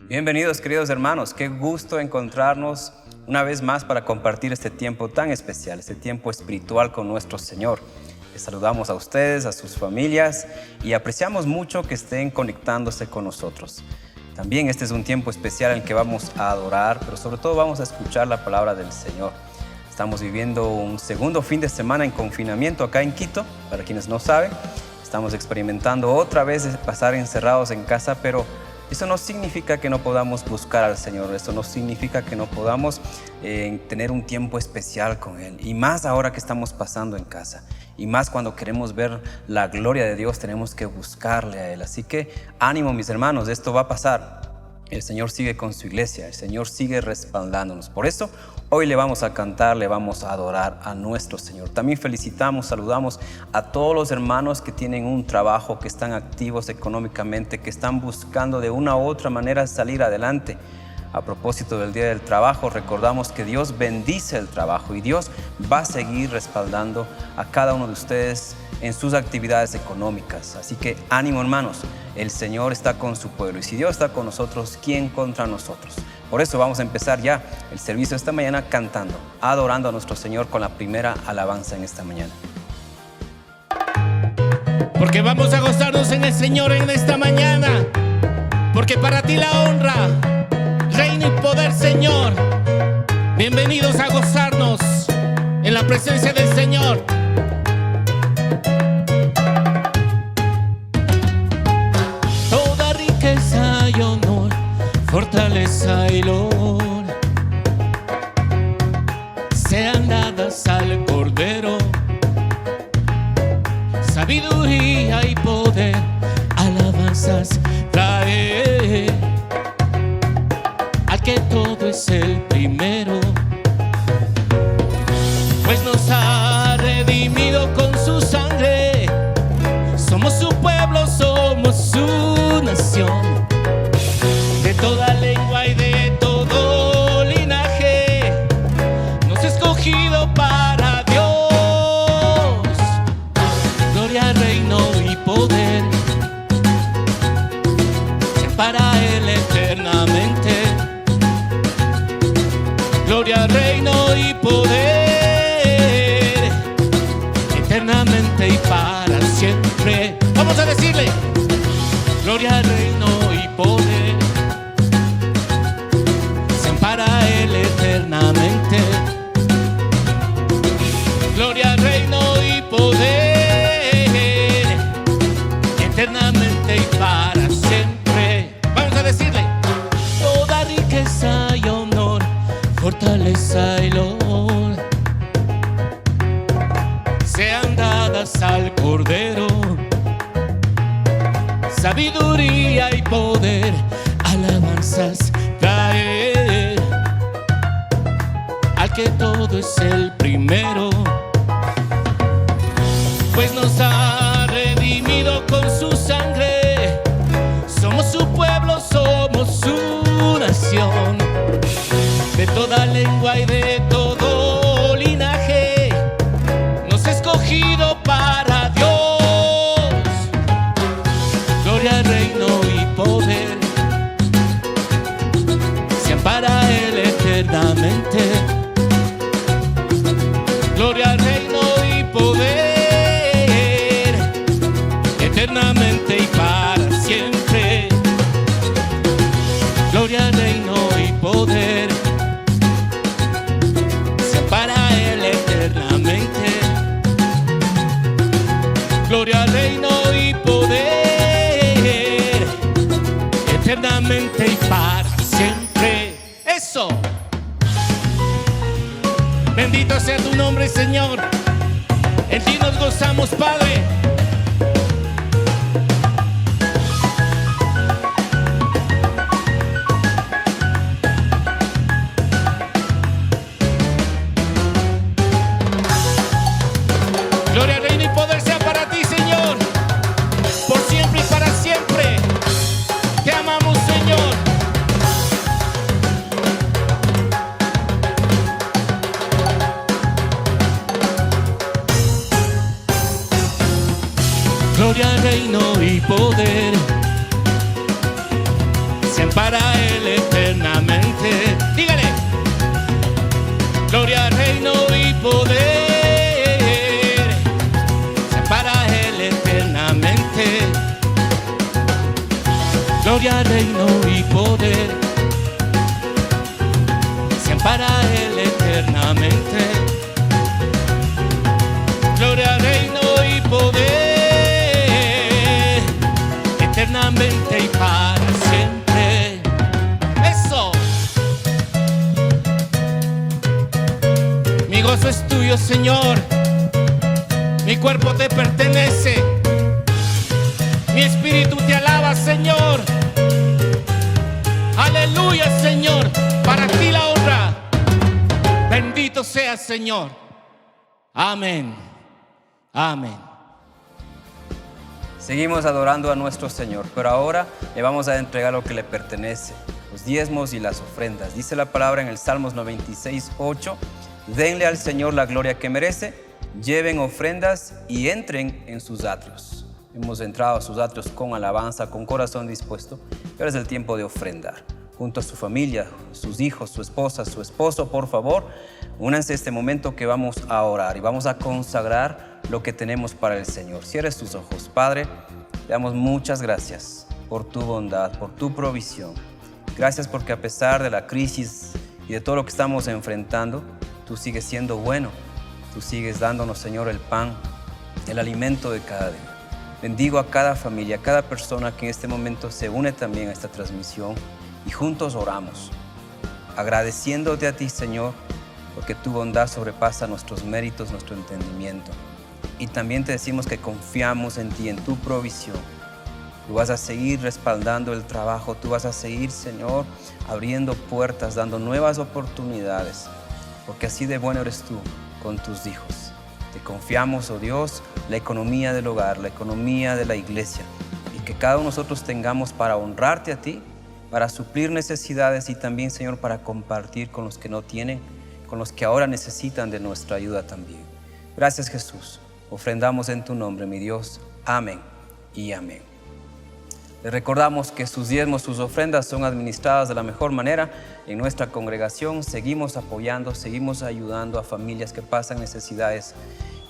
Bienvenidos, queridos hermanos. Qué gusto encontrarnos una vez más para compartir este tiempo tan especial, este tiempo espiritual con nuestro Señor. Les saludamos a ustedes, a sus familias y apreciamos mucho que estén conectándose con nosotros. También este es un tiempo especial en el que vamos a adorar, pero sobre todo vamos a escuchar la palabra del Señor. Estamos viviendo un segundo fin de semana en confinamiento acá en Quito, para quienes no saben. Estamos experimentando otra vez pasar encerrados en casa, pero eso no significa que no podamos buscar al Señor, eso no significa que no podamos tener un tiempo especial con Él. Y más ahora que estamos pasando en casa, y más cuando queremos ver la gloria de Dios, tenemos que buscarle a Él. Así que ánimo, mis hermanos, esto va a pasar. El Señor sigue con su iglesia, el Señor sigue respaldándonos. Por eso hoy le vamos a cantar, le vamos a adorar a nuestro Señor. También felicitamos, saludamos a todos los hermanos que tienen un trabajo, que están activos económicamente, que están buscando de una u otra manera salir adelante. A propósito del Día del Trabajo, recordamos que Dios bendice el trabajo y Dios va a seguir respaldando a cada uno de ustedes en sus actividades económicas. Así que ánimo, hermanos, el Señor está con su pueblo y si Dios está con nosotros, ¿quién contra nosotros? Por eso vamos a empezar ya el servicio esta mañana cantando, adorando a nuestro Señor con la primera alabanza en esta mañana. Porque vamos a gozarnos en el Señor en esta mañana, porque para ti la honra, reino y poder, Señor. Bienvenidos a gozarnos en la presencia del Señor. Toda riqueza y honor, fortaleza y loor sean dadas al Cordero. Sabiduría y poder, alabanzas trae al que todo es el primero, pues nos ha redimido con su sangre. Somos su pueblo, somos su nación, de toda lengua y de todo linaje, nos ha escogido para Dios. Gloria, reino y poder, para Él eternamente. Gloria, reino y poder, eternamente y para siempre. Vamos a decirle: gloria, reino y poder, sean para Él eternamente. Gloria, reino y poder, eternamente y para siempre. Vamos a decirle: toda riqueza y honor, fortaleza y loor sean dadas al Cordero. Sabiduría y poder, alabanzas traer al que todo es el primero, pues nos ha redimido con su sangre. Somos su pueblo, somos su nación, de toda lengua y de todo linaje, nos ha escogido para Dios. Gloria, reino y poder, sean para Él eternamente. Gloria, reino y poder, eternamente y para siempre. Gloria, reino y poder, para Él eternamente. Gloria, reino y poder, eternamente y para siempre. Eso. Bendito sea tu nombre, Señor. En ti nos gozamos, Padre. Gloria, reino y poder sea para ti, Señor, por siempre y para siempre. Te amamos, Señor. Gloria, reino y poder sean para Él Gloria, reino y poder sean para Él eternamente. Gloria, reino y poder eternamente y para siempre. Eso. Mi gozo es tuyo, Señor. Mi cuerpo te pertenece. Mi espíritu te alaba, Señor. Aleluya, Señor. Para ti la honra. Bendito seas, Señor. Amén. Amén. Seguimos adorando a nuestro Señor, pero ahora le vamos a entregar lo que le pertenece, los diezmos y las ofrendas. Dice la palabra en el Salmos 96:8, denle al Señor la gloria que merece, lleven ofrendas y entren en sus atrios. Hemos entrado a sus atrios con alabanza, con corazón dispuesto, y ahora es el tiempo de ofrendar. Junto a su familia, sus hijos, su esposa, su esposo, por favor, únanse a este momento que vamos a orar y vamos a consagrar lo que tenemos para el Señor. Cierre tus ojos. Padre, te damos muchas gracias por tu bondad, por tu provisión. Gracias porque a pesar de la crisis y de todo lo que estamos enfrentando, tú sigues siendo bueno. Tú sigues dándonos, Señor, el pan, el alimento de cada día. Bendigo a cada familia, a cada persona que en este momento se une también a esta transmisión y juntos oramos, agradeciéndote a ti, Señor, porque tu bondad sobrepasa nuestros méritos, nuestro entendimiento. Y también te decimos que confiamos en ti, en tu provisión. Tú vas a seguir respaldando el trabajo, tú vas a seguir, Señor, abriendo puertas, dando nuevas oportunidades, porque así de bueno eres tú con tus hijos. Te confiamos, oh Dios, la economía del hogar, la economía de la iglesia, y que cada uno de nosotros tengamos para honrarte a ti, para suplir necesidades y también, Señor, para compartir con los que no tienen, con los que ahora necesitan de nuestra ayuda también. Gracias, Jesús. Ofrendamos en tu nombre, mi Dios. Amén y amén. Les recordamos que sus diezmos, sus ofrendas son administradas de la mejor manera en nuestra congregación. Seguimos apoyando, seguimos ayudando a familias que pasan necesidades,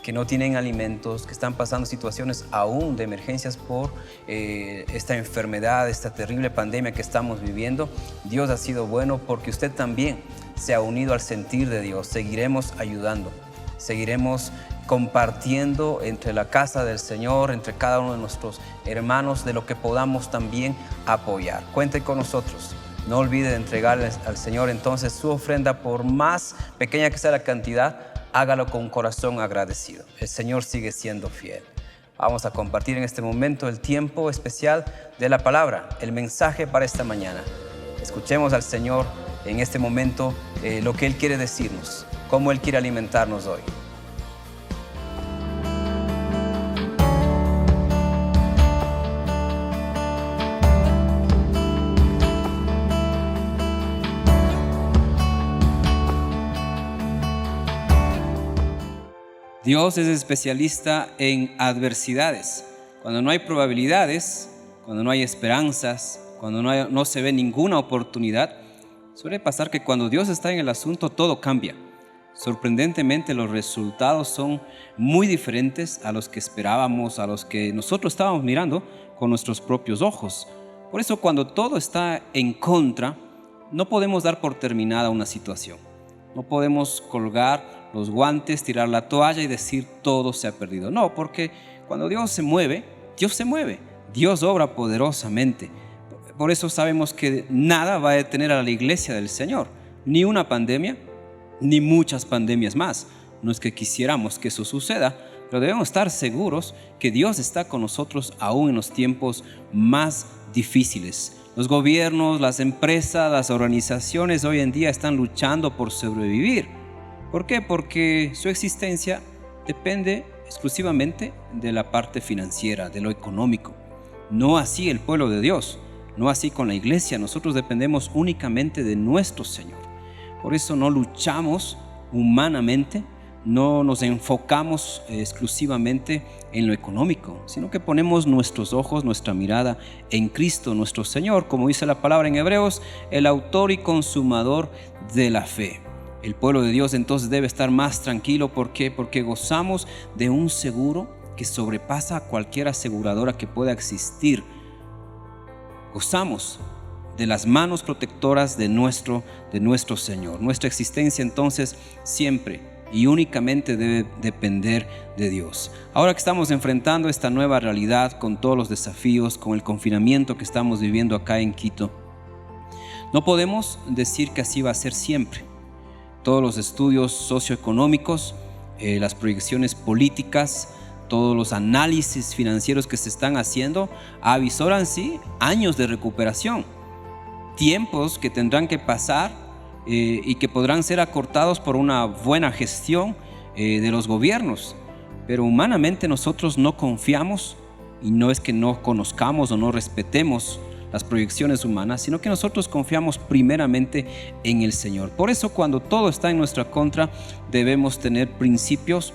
que no tienen alimentos, que están pasando situaciones aún de emergencias por esta enfermedad, esta terrible pandemia que estamos viviendo. Dios ha sido bueno porque usted también se ha unido al sentir de Dios. Seguiremos ayudando, seguiremos compartiendo entre la casa del Señor, entre cada uno de nuestros hermanos, de lo que podamos también apoyar. Cuente con nosotros. No olvide de entregarle al Señor entonces su ofrenda, por más pequeña que sea la cantidad, hágalo con corazón agradecido. El Señor sigue siendo fiel. Vamos a compartir en este momento el tiempo especial de la palabra, el mensaje para esta mañana. Escuchemos al Señor en este momento lo que Él quiere decirnos, cómo Él quiere alimentarnos hoy. Dios es especialista en adversidades. Cuando no hay probabilidades, cuando no hay esperanzas, cuando no se ve ninguna oportunidad, suele pasar que cuando Dios está en el asunto todo cambia. Sorprendentemente los resultados son muy diferentes a los que esperábamos, a los que nosotros estábamos mirando con nuestros propios ojos. Por eso cuando todo está en contra, no podemos dar por terminada una situación. No podemos colgar los guantes, tirar la toalla y decir todo se ha perdido. No, porque cuando Dios se mueve, Dios obra poderosamente. Por eso sabemos que nada va a detener a la iglesia del Señor, ni una pandemia, ni muchas pandemias más. No es que quisiéramos que eso suceda, pero debemos estar seguros que Dios está con nosotros aún en los tiempos más difíciles. Los gobiernos, las empresas, las organizaciones hoy en día están luchando por sobrevivir. ¿Por qué? Porque su existencia depende exclusivamente de la parte financiera, de lo económico. No así el pueblo de Dios, no así con la iglesia. Nosotros dependemos únicamente de nuestro Señor. Por eso no luchamos humanamente, no nos enfocamos exclusivamente en lo económico, sino que ponemos nuestros ojos, nuestra mirada en Cristo, nuestro Señor, como dice la palabra en Hebreos, el autor y consumador de la fe. El pueblo de Dios entonces debe estar más tranquilo. ¿Por qué? Porque gozamos de un seguro que sobrepasa a cualquier aseguradora que pueda existir. gozamos de las manos protectoras de nuestro Señor. Nuestra existencia entonces siempre y únicamente debe depender de Dios. Ahora que estamos enfrentando esta nueva realidad con todos los desafíos, con el confinamiento que estamos viviendo acá en Quito, no podemos decir que así va a ser siempre. Todos los estudios socioeconómicos, las proyecciones políticas, todos los análisis financieros que se están haciendo avisoran sí años de recuperación, tiempos que tendrán que pasar y que podrán ser acortados por una buena gestión de los gobiernos. Pero humanamente nosotros no confiamos, y no es que no conozcamos o no respetemos las proyecciones humanas, sino que nosotros confiamos primeramente en el Señor. Por eso, cuando todo está en nuestra contra, debemos tener principios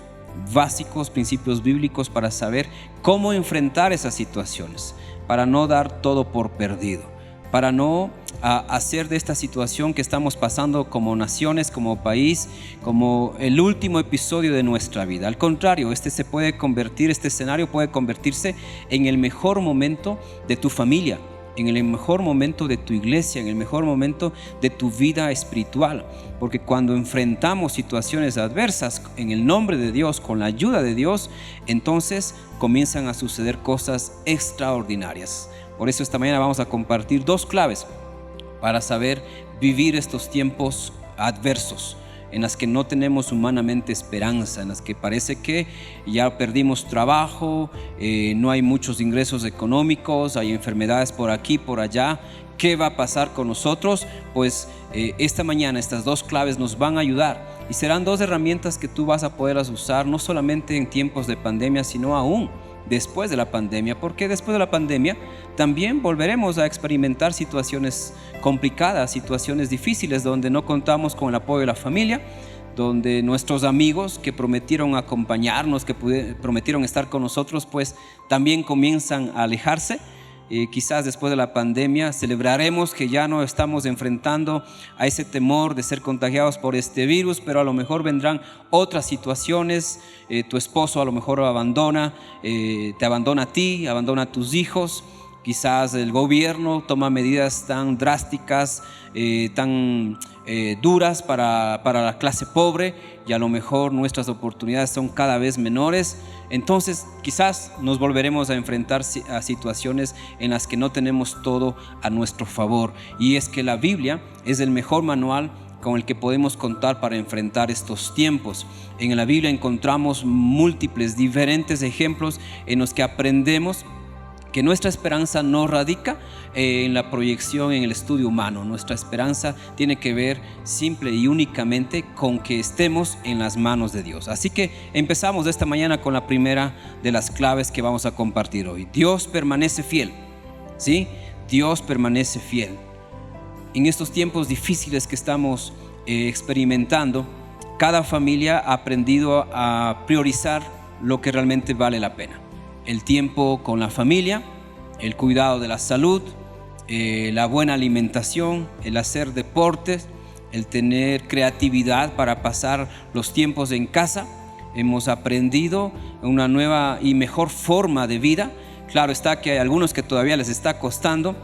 básicos, principios bíblicos para saber cómo enfrentar esas situaciones, para no dar todo por perdido, para no hacer de esta situación que estamos pasando como naciones, como país, como el último episodio de nuestra vida. Al contrario, este escenario puede convertirse en el mejor momento de tu familia, en el mejor momento de tu iglesia, en el mejor momento de tu vida espiritual. Porque cuando enfrentamos situaciones adversas en el nombre de Dios, con la ayuda de Dios, entonces comienzan a suceder cosas extraordinarias. Por eso esta mañana vamos a compartir 2 claves para saber vivir estos tiempos adversos, en las que no tenemos humanamente esperanza, en las que parece que ya perdimos trabajo, no hay muchos ingresos económicos, hay enfermedades por aquí, por allá. ¿Qué va a pasar con nosotros? Pues esta mañana estas 2 claves nos van a ayudar, y serán 2 herramientas que tú vas a poderlas usar no solamente en tiempos de pandemia, sino aún después de la pandemia, porque después de la pandemia también volveremos a experimentar situaciones complicadas, situaciones difíciles, donde no contamos con el apoyo de la familia, donde nuestros amigos que prometieron acompañarnos, que prometieron estar con nosotros, pues también comienzan a alejarse. Quizás después de la pandemia celebraremos que ya no estamos enfrentando a ese temor de ser contagiados por este virus, pero a lo mejor vendrán otras situaciones. Tu esposo a lo mejor te abandona a ti, abandona a tus hijos. Quizás el gobierno toma medidas tan drásticas, tan duras para la clase pobre, y a lo mejor nuestras oportunidades son cada vez menores. Entonces quizás nos volveremos a enfrentar a situaciones en las que no tenemos todo a nuestro favor, y es que la Biblia es el mejor manual con el que podemos contar para enfrentar estos tiempos. En la Biblia encontramos diferentes ejemplos en los que aprendemos que nuestra esperanza no radica en la proyección, en el estudio humano. Nuestra esperanza tiene que ver simple y únicamente con que estemos en las manos de Dios. Así que empezamos esta mañana con la primera de las claves que vamos a compartir hoy. Dios permanece fiel. ¿Sí? Dios permanece fiel. En estos tiempos difíciles que estamos experimentando, cada familia ha aprendido a priorizar lo que realmente vale la pena. El tiempo con la familia, el cuidado de la salud, la buena alimentación, el hacer deportes, el tener creatividad para pasar los tiempos en casa. Hemos aprendido una nueva y mejor forma de vida. Claro está que hay algunos que todavía les está costando,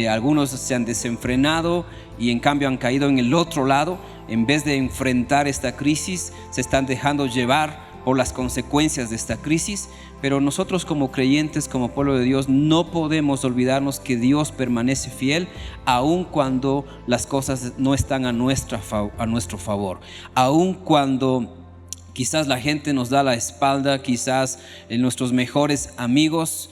algunos se han desenfrenado y en cambio han caído en el otro lado. En vez de enfrentar esta crisis, se están dejando llevar por las consecuencias de esta crisis. Pero nosotros como creyentes, como pueblo de Dios, no podemos olvidarnos que Dios permanece fiel aun cuando las cosas no están a nuestro favor, aun cuando quizás la gente nos da la espalda, quizás nuestros mejores amigos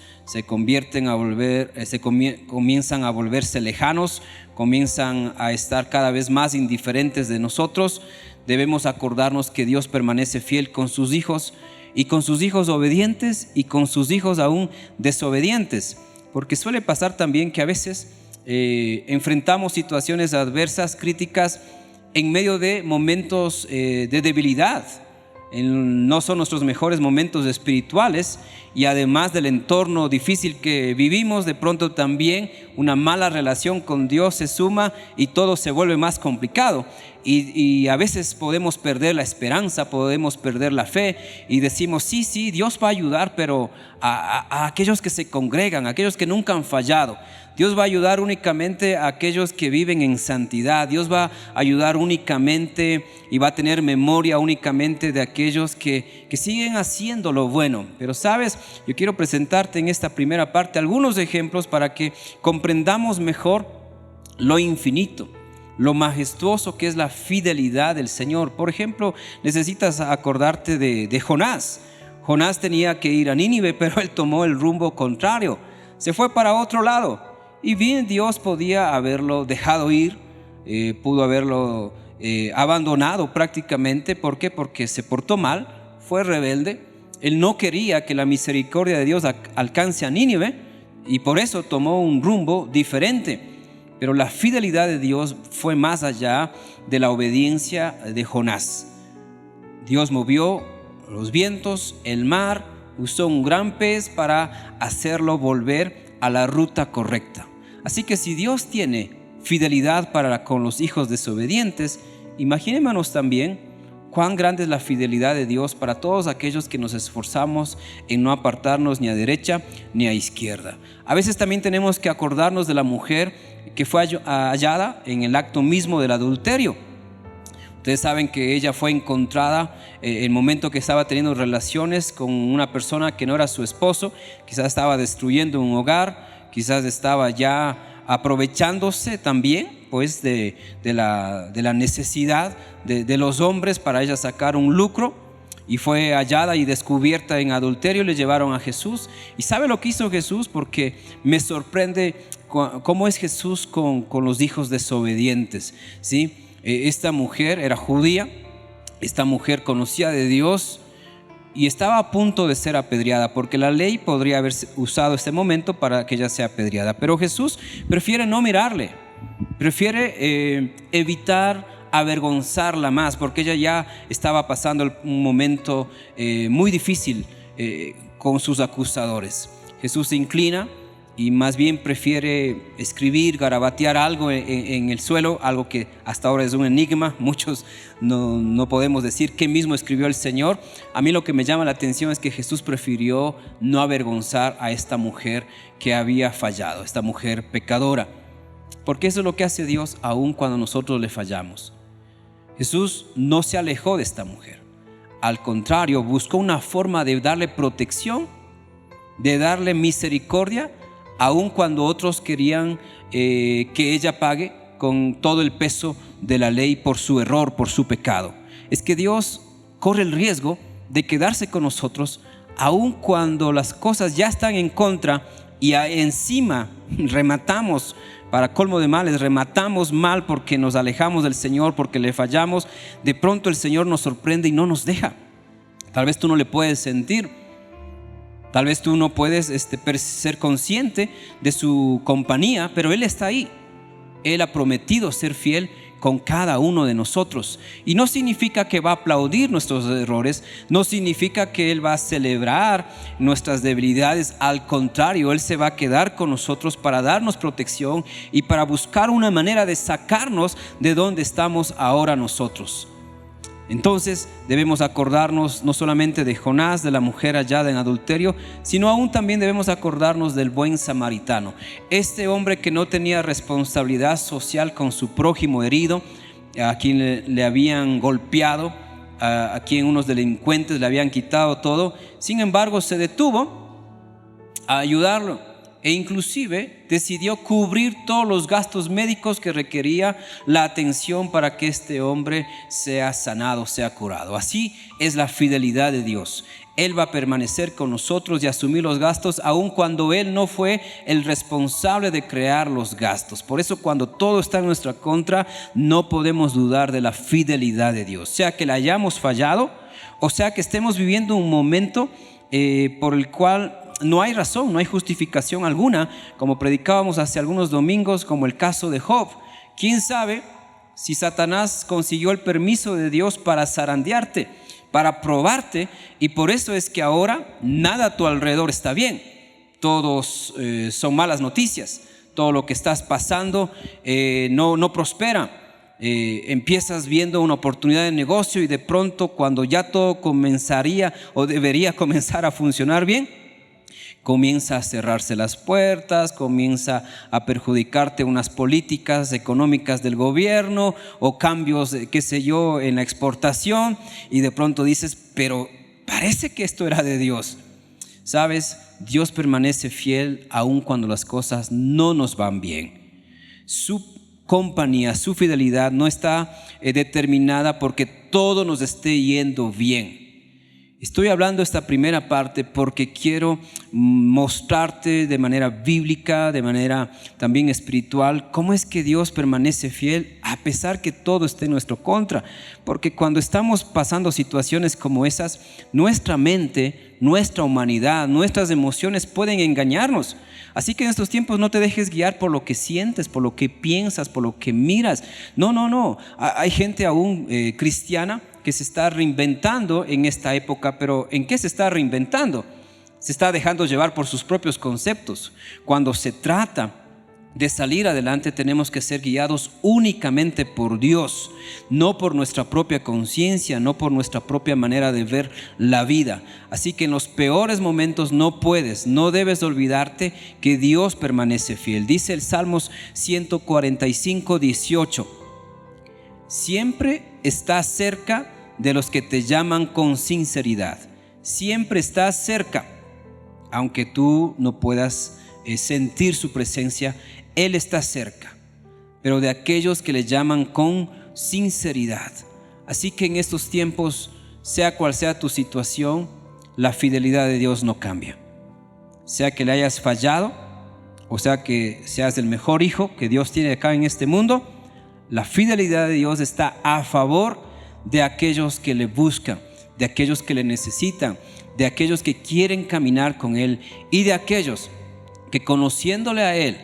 comienzan a volverse lejanos, comienzan a estar cada vez más indiferentes de nosotros. Debemos acordarnos que Dios permanece fiel con sus hijos, y con sus hijos obedientes y con sus hijos aún desobedientes, porque suele pasar también que a veces enfrentamos situaciones adversas, críticas, en medio de momentos de debilidad. No son nuestros mejores momentos espirituales, y además del entorno difícil que vivimos, de pronto también una mala relación con Dios se suma y todo se vuelve más complicado. y a veces podemos perder la esperanza, podemos perder la fe y decimos, sí, Dios va a ayudar, pero a aquellos que se congregan, a aquellos que nunca han fallado. Dios va a ayudar únicamente a aquellos que viven en santidad. Dios va a ayudar únicamente y va a tener memoria únicamente de aquellos que siguen haciendo lo bueno. Pero sabes, yo quiero presentarte en esta primera parte algunos ejemplos para que comprendamos mejor lo infinito, lo majestuoso que es la fidelidad del Señor. Por ejemplo, necesitas acordarte de Jonás. Jonás tenía que ir a Nínive, pero él tomó el rumbo contrario. Se fue para otro lado. Y bien, Dios podía haberlo dejado ir, pudo haberlo abandonado prácticamente. ¿Por qué? Porque se portó mal, fue rebelde. Él no quería que la misericordia de Dios alcance a Nínive y por eso tomó un rumbo diferente. Pero la fidelidad de Dios fue más allá de la obediencia de Jonás. Dios movió los vientos, el mar, usó un gran pez para hacerlo volver a la ruta correcta. Así que si Dios tiene fidelidad para con los hijos desobedientes, imaginémonos también cuán grande es la fidelidad de Dios para todos aquellos que nos esforzamos en no apartarnos ni a derecha ni a izquierda. A veces también tenemos que acordarnos de la mujer que fue hallada en el acto mismo del adulterio. Ustedes saben que ella fue encontrada en el momento que estaba teniendo relaciones con una persona que no era su esposo. Quizás estaba destruyendo un hogar, quizás estaba ya aprovechándose también pues de la necesidad de los hombres para ella sacar un lucro, y fue hallada y descubierta en adulterio. Le llevaron a Jesús. ¿Y sabe lo que hizo Jesús? Porque me sorprende cómo es Jesús con los hijos desobedientes, ¿sí? Esta mujer era judía, esta mujer conocía de Dios y estaba a punto de ser apedreada, porque la ley podría haber usado este momento para que ella sea apedreada. Pero Jesús prefiere no mirarle, prefiere evitar avergonzarla más, porque ella ya estaba pasando un momento muy difícil con sus acusadores. Jesús se inclina y más bien prefiere escribir, garabatear algo en el suelo, algo que hasta ahora es un enigma. Muchos no podemos decir qué mismo escribió el Señor. A mí lo que me llama la atención es que Jesús prefirió no avergonzar a esta mujer que había fallado, esta mujer pecadora, porque eso es lo que hace Dios aun cuando nosotros le fallamos. Jesús no se alejó de esta mujer, al contrario, buscó una forma de darle protección, de darle misericordia, aun cuando otros querían que ella pague con todo el peso de la ley por su error, por su pecado. Es que Dios corre el riesgo de quedarse con nosotros aun cuando las cosas ya están en contra y encima rematamos, para colmo de males, rematamos mal porque nos alejamos del Señor, porque le fallamos. De pronto el Señor nos sorprende y no nos deja. Tal vez tú no le puedes sentir, tal vez tú no puedes ser consciente de su compañía, pero Él está ahí. Él ha prometido ser fiel con cada uno de nosotros. Y no significa que va a aplaudir nuestros errores, no significa que Él va a celebrar nuestras debilidades. Al contrario, Él se va a quedar con nosotros para darnos protección y para buscar una manera de sacarnos de donde estamos ahora nosotros. Entonces debemos acordarnos no solamente de Jonás, de la mujer hallada en adulterio, sino aún también debemos acordarnos del buen samaritano. Este hombre que no tenía responsabilidad social con su prójimo herido, a quien le habían golpeado, a quien unos delincuentes le habían quitado todo. Sin embargo, se detuvo a ayudarlo e inclusive decidió cubrir todos los gastos médicos que requería la atención para que este hombre sea sanado, sea curado. Así es la fidelidad de Dios. Él va a permanecer con nosotros y asumir los gastos aun cuando Él no fue el responsable de crear los gastos. Por eso, cuando todo está en nuestra contra, no podemos dudar de la fidelidad de Dios. Sea que la hayamos fallado o sea que estemos viviendo un momento por el cual no hay razón, no hay justificación alguna, como predicábamos hace algunos domingos, como el caso de Job. ¿Quién sabe si Satanás consiguió el permiso de Dios para zarandearte, para probarte? Y por eso es que ahora nada a tu alrededor está bien. Todos son malas noticias. Todo lo que estás pasando no prospera. empiezas viendo una oportunidad de negocio y de pronto cuando ya todo comenzaría o debería comenzar a funcionar bien, comienza a cerrarse las puertas, comienza a perjudicarte unas políticas económicas del gobierno o cambios, qué sé yo, en la exportación, y de pronto dices, pero parece que esto era de Dios. ¿Sabes? Dios permanece fiel aun cuando las cosas no nos van bien. Su compañía, su fidelidad no está determinada porque todo nos esté yendo bien. Estoy hablando esta primera parte porque quiero mostrarte de manera bíblica, de manera también espiritual, cómo es que Dios permanece fiel a pesar que todo esté en nuestro contra. Porque cuando estamos pasando situaciones como esas, nuestra mente, nuestra humanidad, nuestras emociones pueden engañarnos. Así que en estos tiempos no te dejes guiar por lo que sientes, por lo que piensas, por lo que miras. No. Hay gente aún cristiana que se está reinventando en esta época, pero ¿en qué se está reinventando? Se está dejando llevar por sus propios conceptos. Cuando se trata de salir adelante, tenemos que ser guiados únicamente por Dios, no por nuestra propia conciencia, no por nuestra propia manera de ver la vida. Así que en los peores momentos no debes olvidarte que Dios permanece fiel. Dice el Salmos 145, 18. Siempre está cerca de los que te llaman con sinceridad. Siempre está cerca, aunque tú no puedas sentir su presencia, Él está cerca, pero de aquellos que le llaman con sinceridad. Así que en estos tiempos, sea cual sea tu situación, la fidelidad de Dios no cambia. Sea que le hayas fallado, o sea que seas el mejor hijo que Dios tiene acá en este mundo, la fidelidad de Dios está a favor de aquellos que le buscan, de aquellos que le necesitan, de aquellos que quieren caminar con Él y de aquellos que conociéndole a Él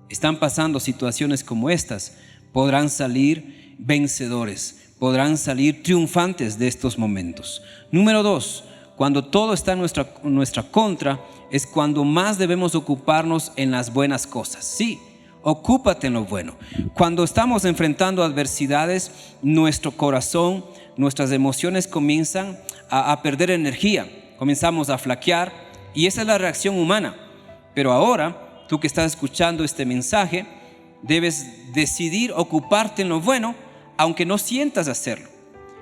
están pasando situaciones como estas, podrán salir vencedores, podrán salir triunfantes de estos momentos. Número 2, cuando todo está en nuestra contra, es cuando más debemos ocuparnos en las buenas cosas. Sí, ocúpate en lo bueno. Cuando estamos enfrentando adversidades, nuestro corazón, nuestras emociones comienzan a perder energía, comenzamos a flaquear y esa es la reacción humana. Pero ahora, tú que estás escuchando este mensaje, debes decidir ocuparte en lo bueno, aunque no sientas hacerlo,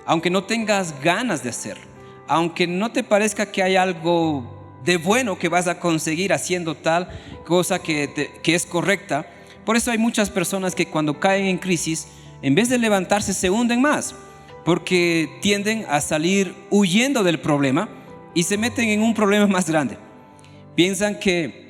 aunque no tengas ganas de hacerlo, aunque no te parezca que hay algo de bueno que vas a conseguir haciendo tal cosa que es correcta. Por eso hay muchas personas que cuando caen en crisis, en vez de levantarse, se hunden más, porque tienden a salir huyendo del problema y se meten en un problema más grande. Piensan que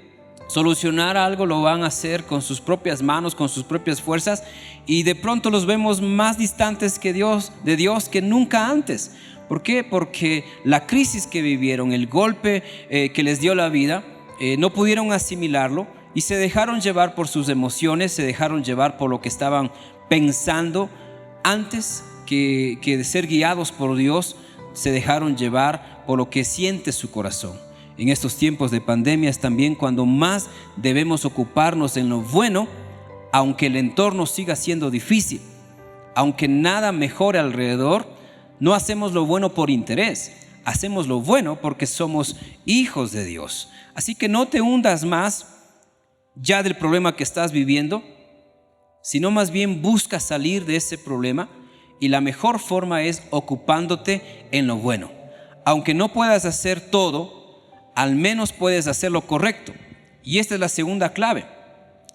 solucionar algo lo van a hacer con sus propias manos, con sus propias fuerzas, y de pronto los vemos más distantes de Dios que nunca antes. ¿Por qué? Porque la crisis que vivieron, el golpe que les dio la vida, no pudieron asimilarlo y se dejaron llevar por sus emociones, se dejaron llevar por lo que estaban pensando antes que de ser guiados por Dios. Se dejaron llevar por lo que siente su corazón. En estos tiempos de pandemia es también cuando más debemos ocuparnos en lo bueno, aunque el entorno siga siendo difícil, aunque nada mejore alrededor. No hacemos lo bueno por interés, hacemos lo bueno porque somos hijos de Dios. Así que no te hundas más ya del problema que estás viviendo, sino más bien busca salir de ese problema, y la mejor forma es ocupándote en lo bueno. Aunque no puedas hacer todo, al menos puedes hacer lo correcto. Y esta es la segunda clave.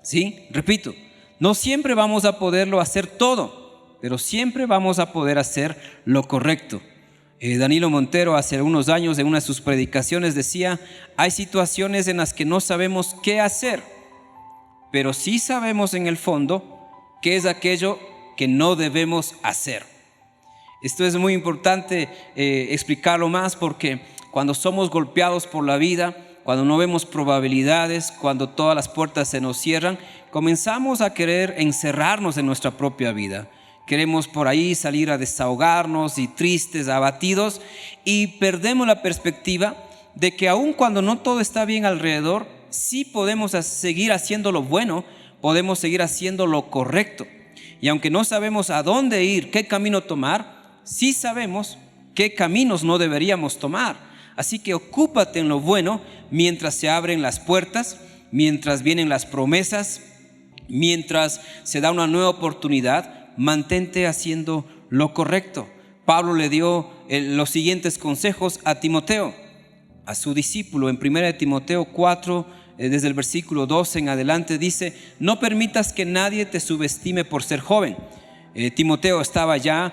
¿Sí? Repito, no siempre vamos a poderlo hacer todo, pero siempre vamos a poder hacer lo correcto. Danilo Montero hace unos años en una de sus predicaciones decía: hay situaciones en las que no sabemos qué hacer, pero sí sabemos en el fondo qué es aquello que no debemos hacer. Esto es muy importante explicarlo más, porque cuando somos golpeados por la vida, cuando no vemos probabilidades, cuando todas las puertas se nos cierran, comenzamos a querer encerrarnos en nuestra propia vida. Queremos por ahí salir a desahogarnos y tristes, abatidos, y perdemos la perspectiva de que aun cuando no todo está bien alrededor, sí podemos seguir haciendo lo bueno, podemos seguir haciendo lo correcto. Y aunque no sabemos a dónde ir, qué camino tomar, sí sabemos qué caminos no deberíamos tomar. Así que ocúpate en lo bueno mientras se abren las puertas, mientras vienen las promesas, mientras se da una nueva oportunidad. Mantente haciendo lo correcto. Pablo le dio los siguientes consejos a Timoteo, a su discípulo. En 1 Timoteo 4, desde el versículo 12 en adelante, dice: no permitas que nadie te subestime por ser joven. Timoteo estaba ya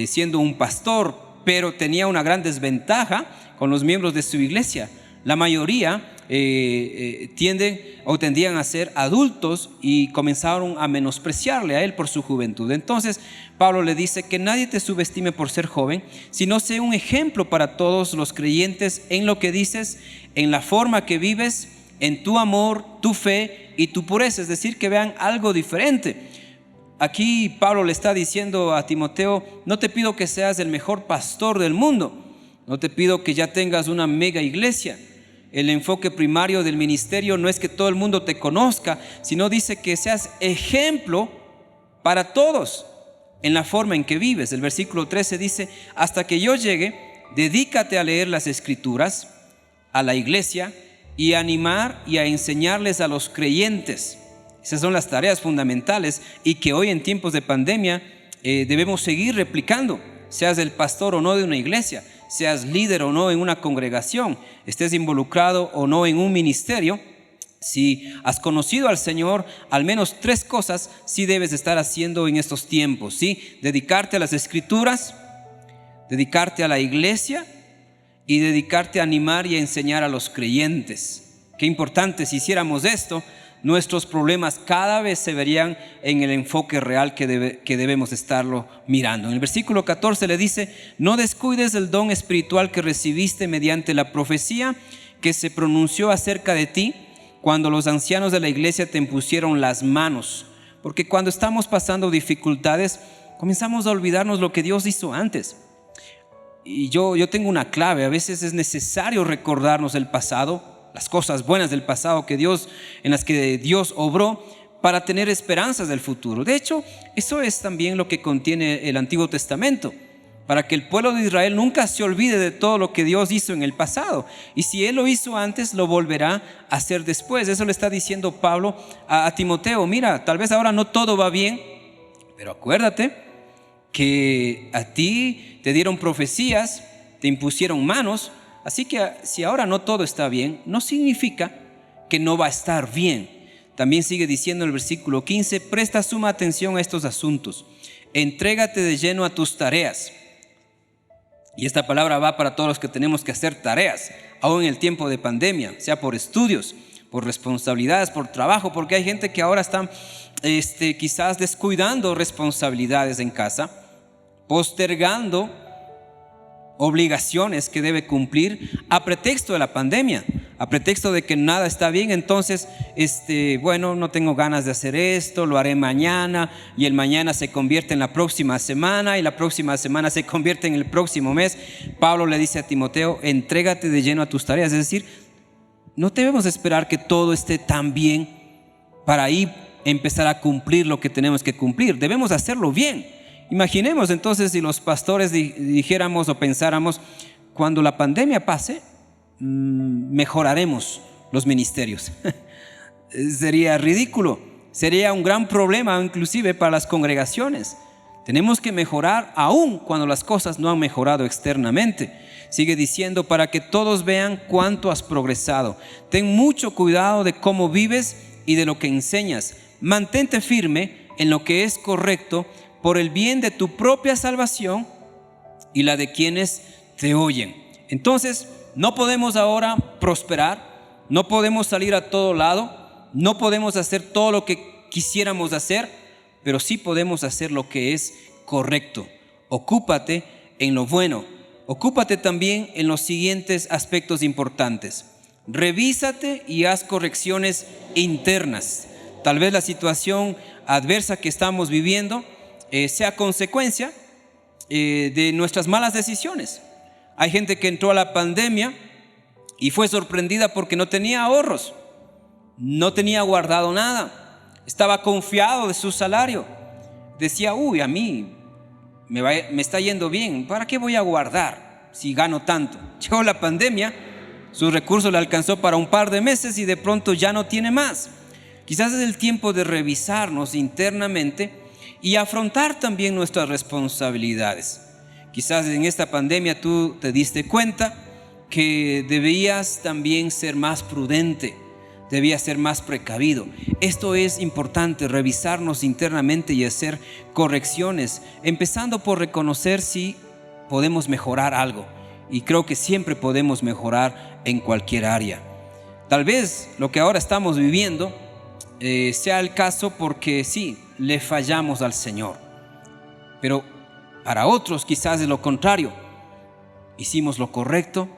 siendo un pastor, pero tenía una gran desventaja con los miembros de su iglesia. La mayoría tendían a ser adultos y comenzaron a menospreciarle a él por su juventud. Entonces Pablo le dice que nadie te subestime por ser joven, sino sé un ejemplo para todos los creyentes en lo que dices, en la forma que vives, en tu amor, tu fe y tu pureza. Es decir, que vean algo diferente. Aquí Pablo le está diciendo a Timoteo: no te pido que seas el mejor pastor del mundo, no te pido que ya tengas una mega iglesia. El enfoque primario del ministerio no es que todo el mundo te conozca, sino dice que seas ejemplo para todos en la forma en que vives. El versículo 13 dice: hasta que yo llegue, dedícate a leer las escrituras a la iglesia y a animar y a enseñarles a los creyentes. Esas son las tareas fundamentales y que hoy en tiempos de pandemia debemos seguir replicando, seas el pastor o no de una iglesia, seas líder o no en una congregación, estés involucrado o no en un ministerio. Si has conocido al Señor, al menos 3 cosas sí debes estar haciendo en estos tiempos, ¿sí? Dedicarte a las escrituras, dedicarte a la iglesia y dedicarte a animar y a enseñar a los creyentes. Qué importante. Si hiciéramos esto, nuestros problemas cada vez se verían en el enfoque real que debemos estarlo mirando. En el versículo 14 le dice: no descuides el don espiritual que recibiste mediante la profecía que se pronunció acerca de ti cuando los ancianos de la iglesia te impusieron las manos. Porque cuando estamos pasando dificultades, comenzamos a olvidarnos lo que Dios hizo antes. Y yo tengo una clave: a veces es necesario recordarnos el pasado, las cosas buenas del pasado en las que Dios obró, para tener esperanzas del futuro. De hecho, eso es también lo que contiene el Antiguo Testamento, para que el pueblo de Israel nunca se olvide de todo lo que Dios hizo en el pasado. Y si Él lo hizo antes, lo volverá a hacer después. Eso le está diciendo Pablo a Timoteo: mira, tal vez ahora no todo va bien, pero acuérdate que a ti te dieron profecías, te impusieron manos. Así que si ahora no todo está bien, no significa que no va a estar bien. También sigue diciendo el versículo 15: presta suma atención a estos asuntos, entrégate de lleno a tus tareas. Y esta palabra va para todos los que tenemos que hacer tareas, aún en el tiempo de pandemia, sea por estudios, por responsabilidades, por trabajo, porque hay gente que ahora está quizás descuidando responsabilidades en casa, postergando obligaciones que debe cumplir a pretexto de la pandemia, a pretexto de que nada está bien. Entonces, bueno, no tengo ganas de hacer esto, lo haré mañana, y el mañana se convierte en la próxima semana, y la próxima semana se convierte en el próximo mes. Pablo le dice a Timoteo: entrégate de lleno a tus tareas. Es decir, no debemos esperar que todo esté tan bien para ahí empezar a cumplir lo que tenemos que cumplir. Debemos hacerlo bien. Imaginemos entonces si los pastores dijéramos o pensáramos: cuando la pandemia pase, mejoraremos los ministerios. Sería ridículo, sería un gran problema inclusive para las congregaciones. Tenemos que mejorar aún cuando las cosas no han mejorado externamente. Sigue diciendo: para que todos vean cuánto has progresado. Ten mucho cuidado de cómo vives y de lo que enseñas. Mantente firme en lo que es correcto, por el bien de tu propia salvación y la de quienes te oyen. Entonces, no podemos ahora prosperar, no podemos salir a todo lado, no podemos hacer todo lo que quisiéramos hacer, pero sí podemos hacer lo que es correcto. Ocúpate en lo bueno. Ocúpate también en los siguientes aspectos importantes. Revísate y haz correcciones internas. Tal vez la situación adversa que estamos viviendo sea consecuencia de nuestras malas decisiones. Hay gente que entró a la pandemia y fue sorprendida porque no tenía ahorros, no tenía guardado nada, estaba confiado de su salario. decía, a mí me está yendo bien, ¿para qué voy a guardar si gano tanto? Llegó la pandemia, sus recursos le alcanzó para un par de meses y de pronto ya no tiene más. Quizás es el tiempo de revisarnos internamente y afrontar también nuestras responsabilidades. Quizás en esta pandemia tú te diste cuenta que debías también ser más prudente, debías ser más precavido. Esto es importante, revisarnos internamente y hacer correcciones, empezando por reconocer si podemos mejorar algo. Y creo que siempre podemos mejorar en cualquier área. Tal vez lo que ahora estamos viviendo sea el caso porque sí, le fallamos al Señor. Pero para otros quizás es lo contrario. Hicimos lo correcto,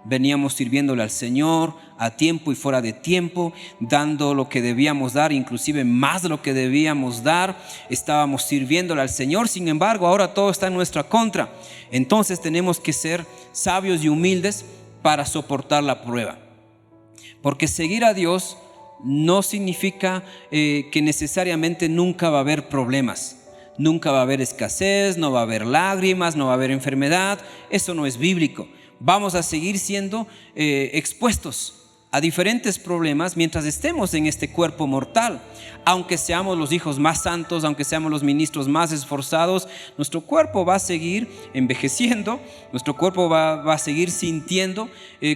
veníamos sirviéndole al Señor a tiempo y fuera de tiempo, dando lo que debíamos dar, inclusive más de lo que debíamos dar. Estábamos sirviéndole al Señor, sin embargo ahora todo está en nuestra contra. Entonces tenemos que ser sabios y humildes para soportar la prueba. Porque seguir a Dios no significa que necesariamente nunca va a haber problemas. Nunca va a haber escasez, no va a haber lágrimas, no va a haber enfermedad. Eso no es bíblico. Vamos a seguir siendo expuestos a diferentes problemas mientras estemos en este cuerpo mortal. Aunque seamos los hijos más santos, aunque seamos los ministros más esforzados, nuestro cuerpo va a seguir envejeciendo, nuestro cuerpo va a seguir sintiendo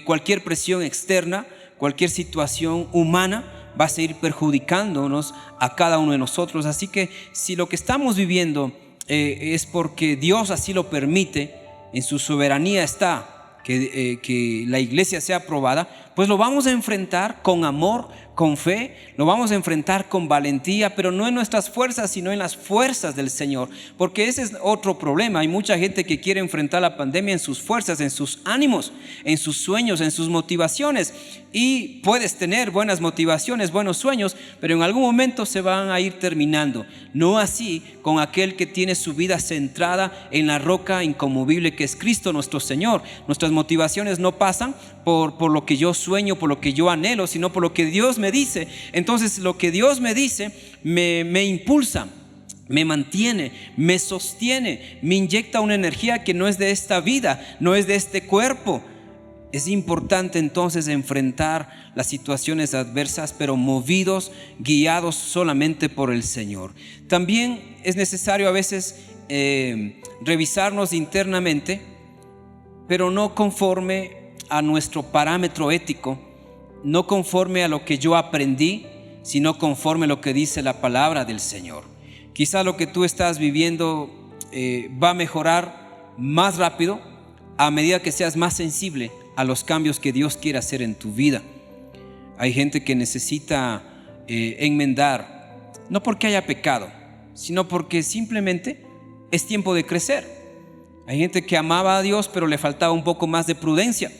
cualquier presión externa, cualquier situación humana va a seguir perjudicándonos a cada uno de nosotros. Así que si lo que estamos viviendo es porque Dios así lo permite, en su soberanía está que la iglesia sea aprobada, pues lo vamos a enfrentar con amor, con fe, lo vamos a enfrentar con valentía, pero no en nuestras fuerzas, sino en las fuerzas del Señor. Porque ese es otro problema. Hay mucha gente que quiere enfrentar la pandemia en sus fuerzas, en sus ánimos, en sus sueños, en sus motivaciones. Y puedes tener buenas motivaciones, buenos sueños, pero en algún momento se van a ir terminando. No así con aquel que tiene su vida centrada en la roca inconmovible que es Cristo nuestro Señor. Nuestras motivaciones no pasan por lo que yo sueño, por lo que yo anhelo, sino por lo que Dios me dice. Entonces lo que Dios me dice me impulsa, me mantiene, me sostiene, me inyecta una energía que no es de esta vida, no es de este cuerpo. Es importante entonces enfrentar las situaciones adversas, pero movidos, guiados solamente por el Señor. También es necesario a veces revisarnos internamente, pero no conforme a nuestro parámetro ético, no conforme a lo que yo aprendí, sino conforme a lo que dice la palabra del Señor. Quizá lo que tú estás viviendo va a mejorar más rápido a medida que seas más sensible a los cambios que Dios quiere hacer en tu vida. Hay gente que necesita enmendar, no porque haya pecado, sino porque simplemente es tiempo de crecer. Hay gente que amaba a Dios, pero le faltaba un poco más de prudencia.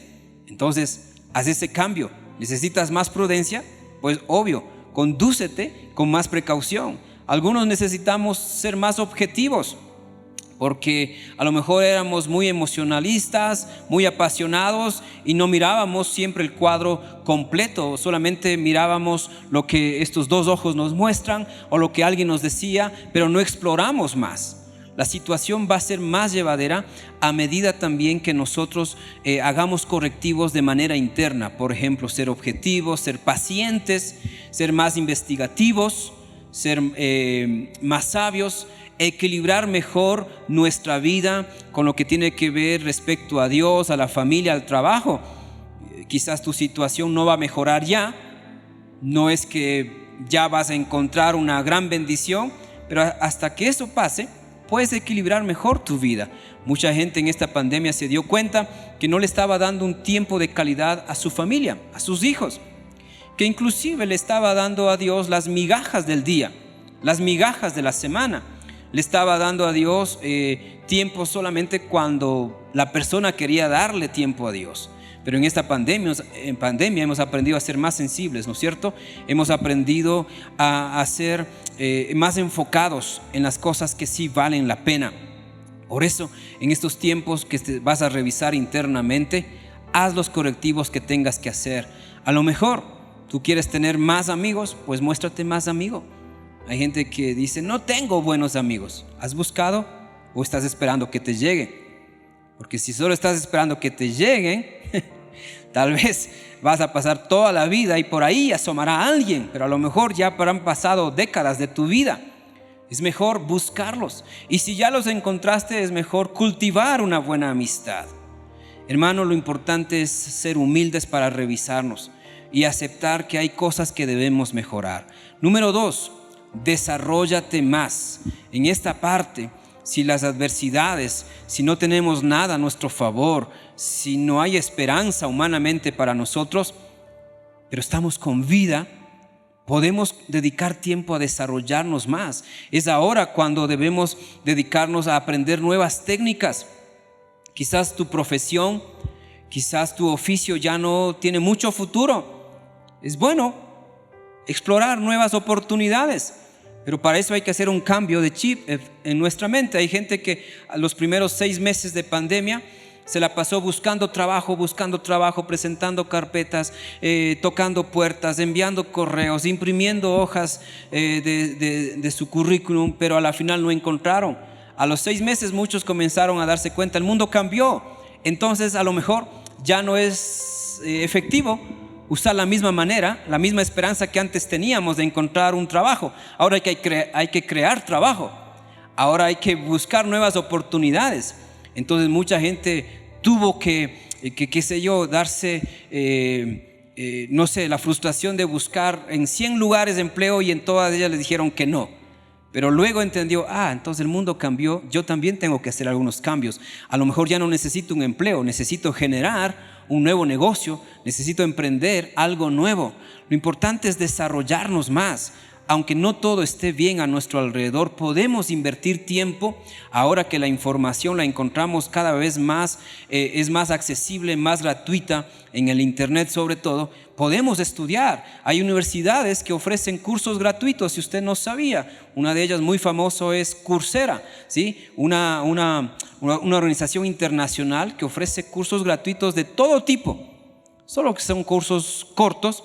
Entonces, haz ese cambio. ¿Necesitas más prudencia? Pues obvio, condúcete con más precaución. Algunos necesitamos ser más objetivos, porque a lo mejor éramos muy emocionalistas, muy apasionados y no mirábamos siempre el cuadro completo, solamente mirábamos lo que estos dos ojos nos muestran o lo que alguien nos decía, pero no exploramos más. La situación va a ser más llevadera a medida también que nosotros hagamos correctivos de manera interna. Por ejemplo, ser objetivos, ser pacientes, ser más investigativos, ser más sabios, equilibrar mejor nuestra vida con lo que tiene que ver respecto a Dios, a la familia, al trabajo. Quizás tu situación no va a mejorar ya, no es que ya vas a encontrar una gran bendición, pero hasta que eso pase, puedes equilibrar mejor tu vida. Mucha gente en esta pandemia se dio cuenta que no le estaba dando un tiempo de calidad a su familia, a sus hijos, que inclusive le estaba dando a Dios las migajas del día, las migajas de la semana. Le estaba dando a Dios tiempo solamente cuando la persona quería darle tiempo a Dios. Pero en esta pandemia hemos aprendido a ser más sensibles, ¿no es cierto? Hemos aprendido a ser más enfocados en las cosas que sí valen la pena. Por eso, en estos tiempos que te vas a revisar internamente, haz los correctivos que tengas que hacer. A lo mejor tú quieres tener más amigos, pues muéstrate más amigo. Hay gente que dice, no tengo buenos amigos. ¿Has buscado o estás esperando que te lleguen? Porque si solo estás esperando que te lleguen, tal vez vas a pasar toda la vida y por ahí asomará alguien, pero a lo mejor ya habrán pasado décadas de tu vida. Es mejor buscarlos. Y si ya los encontraste, es mejor cultivar una buena amistad. Hermano, lo importante es ser humildes para revisarnos y aceptar que hay cosas que debemos mejorar. Número 2, desarróllate más. En esta parte, si las adversidades, si no tenemos nada a nuestro favor, si no hay esperanza humanamente para nosotros, pero estamos con vida, podemos dedicar tiempo a desarrollarnos más. Es ahora cuando debemos dedicarnos a aprender nuevas técnicas. Quizás tu profesión, quizás tu oficio ya no tiene mucho futuro. Es bueno explorar nuevas oportunidades, pero para eso hay que hacer un cambio de chip en nuestra mente. Hay gente que a los primeros 6 meses de pandemia se la pasó buscando trabajo, presentando carpetas, tocando puertas, enviando correos, imprimiendo hojas de su currículum, pero a la final no encontraron. A los 6 meses muchos comenzaron a darse cuenta, el mundo cambió. Entonces a lo mejor ya no es efectivo usar la misma manera, la misma esperanza que antes teníamos de encontrar un trabajo. Ahora hay que crear trabajo. Ahora hay que buscar nuevas oportunidades. Entonces mucha gente tuvo que qué sé yo, darse, no sé, la frustración de buscar en 100 lugares de empleo y en todas ellas les dijeron que no. Pero luego entendió, entonces el mundo cambió, yo también tengo que hacer algunos cambios. A lo mejor ya no necesito un empleo, necesito generar un nuevo negocio, necesito emprender algo nuevo. Lo importante es desarrollarnos más. Aunque no todo esté bien a nuestro alrededor, podemos invertir tiempo. Ahora que la información la encontramos cada vez más, es más accesible, más gratuita en el internet sobre todo, podemos estudiar. Hay universidades que ofrecen cursos gratuitos, si usted no sabía. Una de ellas muy famoso es Coursera, ¿sí? Una organización internacional que ofrece cursos gratuitos de todo tipo, solo que son cursos cortos.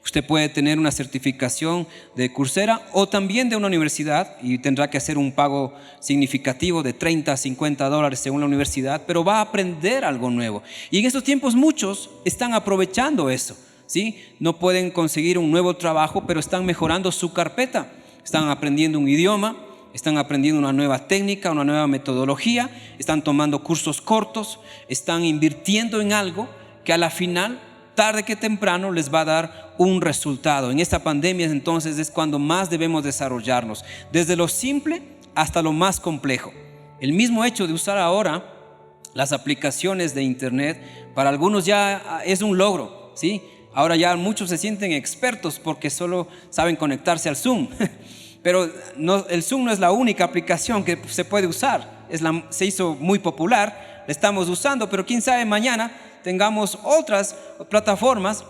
Usted puede tener una certificación de Coursera o también de una universidad y tendrá que hacer un pago significativo de $30 a $50 según la universidad, pero va a aprender algo nuevo. Y en estos tiempos muchos están aprovechando eso, ¿sí? No pueden conseguir un nuevo trabajo, pero están mejorando su carpeta. Están aprendiendo un idioma, están aprendiendo una nueva técnica, una nueva metodología, están tomando cursos cortos, están invirtiendo en algo que a la final, tarde que temprano, les va a dar un resultado. En esta pandemia entonces es cuando más debemos desarrollarnos, desde lo simple hasta lo más complejo. El mismo hecho de usar ahora las aplicaciones de internet, para algunos ya es un logro, ¿sí? Ahora ya muchos se sienten expertos porque solo saben conectarse al Zoom. Pero no, el Zoom no es la única aplicación que se puede usar. Se hizo muy popular, la estamos usando, pero quién sabe mañana tengamos otras plataformas,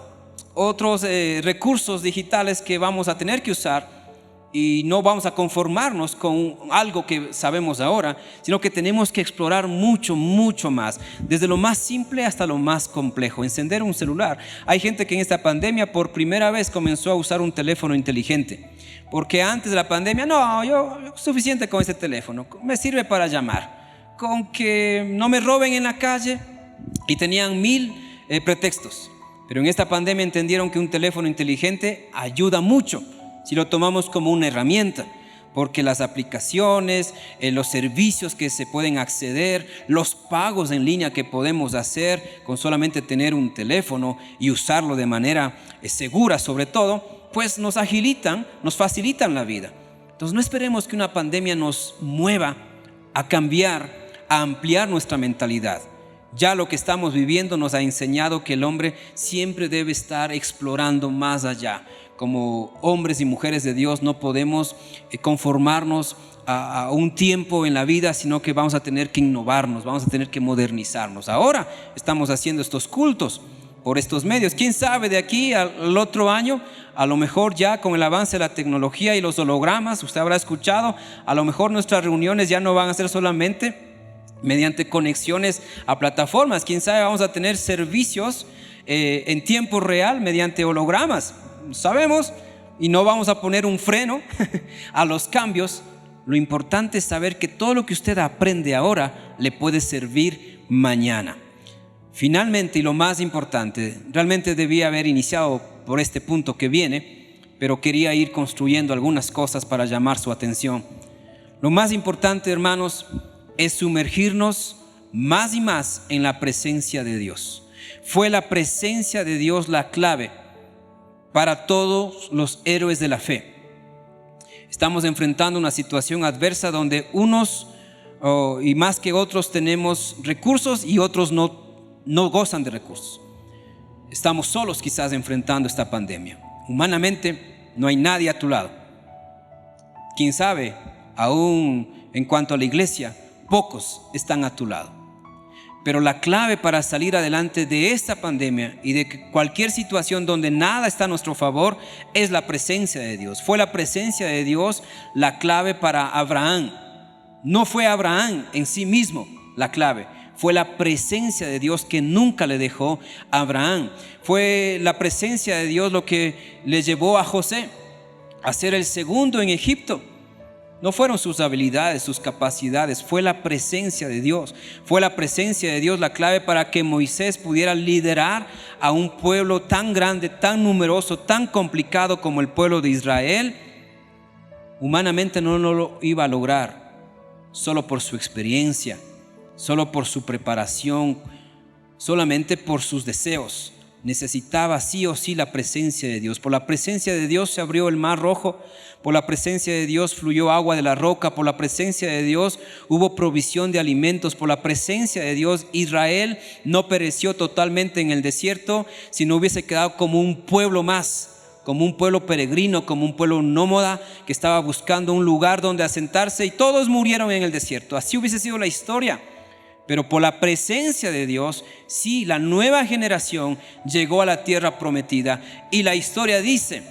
otros recursos digitales que vamos a tener que usar y no vamos a conformarnos con algo que sabemos ahora, sino que tenemos que explorar mucho, mucho más, desde lo más simple hasta lo más complejo. Encender un celular. Hay gente que en esta pandemia por primera vez comenzó a usar un teléfono inteligente, porque antes de la pandemia, yo suficiente con este teléfono, me sirve para llamar, con que no me roben en la calle, y tenían 1000 pretextos. Pero en esta pandemia entendieron que un teléfono inteligente ayuda mucho si lo tomamos como una herramienta, porque las aplicaciones, los servicios que se pueden acceder, los pagos en línea que podemos hacer con solamente tener un teléfono y usarlo de manera segura sobre todo, pues nos agilitan, nos facilitan la vida. Entonces no esperemos que una pandemia nos mueva a cambiar, a ampliar nuestra mentalidad. Ya lo que estamos viviendo nos ha enseñado que el hombre siempre debe estar explorando más allá. Como hombres y mujeres de Dios no podemos conformarnos a un tiempo en la vida, sino que vamos a tener que innovarnos, vamos a tener que modernizarnos. Ahora estamos haciendo estos cultos por estos medios. ¿Quién sabe de aquí al otro año? A lo mejor ya con el avance de la tecnología y los hologramas, usted habrá escuchado, a lo mejor nuestras reuniones ya no van a ser solamente mediante conexiones a plataformas. Quién sabe, vamos a tener servicios en tiempo real mediante hologramas. Sabemos, y no vamos a poner un freno a los cambios. Lo importante es saber que todo lo que usted aprende ahora le puede servir mañana. Finalmente, y lo más importante, realmente debía haber iniciado por este punto que viene, pero quería ir construyendo algunas cosas para llamar su atención. Lo más importante, hermanos, es sumergirnos más y más en la presencia de Dios. Fue la presencia de Dios la clave para todos los héroes de la fe. Estamos enfrentando una situación adversa donde unos y más que otros tenemos recursos y otros no gozan de recursos. Estamos solos quizás enfrentando esta pandemia. Humanamente no hay nadie a tu lado. Quién sabe, aún en cuanto a la iglesia, pocos están a tu lado. Pero la clave para salir adelante de esta pandemia y de cualquier situación donde nada está a nuestro favor es la presencia de Dios. Fue la presencia de Dios la clave para Abraham. No fue Abraham en sí mismo la clave. Fue la presencia de Dios que nunca le dejó a Abraham. Fue la presencia de Dios lo que le llevó a José a ser el segundo en Egipto. No fueron sus habilidades, sus capacidades, fue la presencia de Dios. Fue la presencia de Dios la clave para que Moisés pudiera liderar a un pueblo tan grande, tan numeroso, tan complicado como el pueblo de Israel. Humanamente no lo iba a lograr, solo por su experiencia, solo por su preparación, solamente por sus deseos. Necesitaba sí o sí la presencia de Dios. Por la presencia de Dios se abrió el mar rojo. Por la presencia de Dios fluyó agua de la roca. Por la presencia de Dios hubo provisión de alimentos. Por la presencia de Dios Israel no pereció totalmente en el desierto, sino hubiese quedado como un pueblo más, como un pueblo peregrino, como un pueblo nómada que estaba buscando un lugar donde asentarse, y todos murieron en el desierto. Así hubiese sido la historia. Pero por la presencia de Dios, sí, la nueva generación llegó a la tierra prometida. Y la historia dice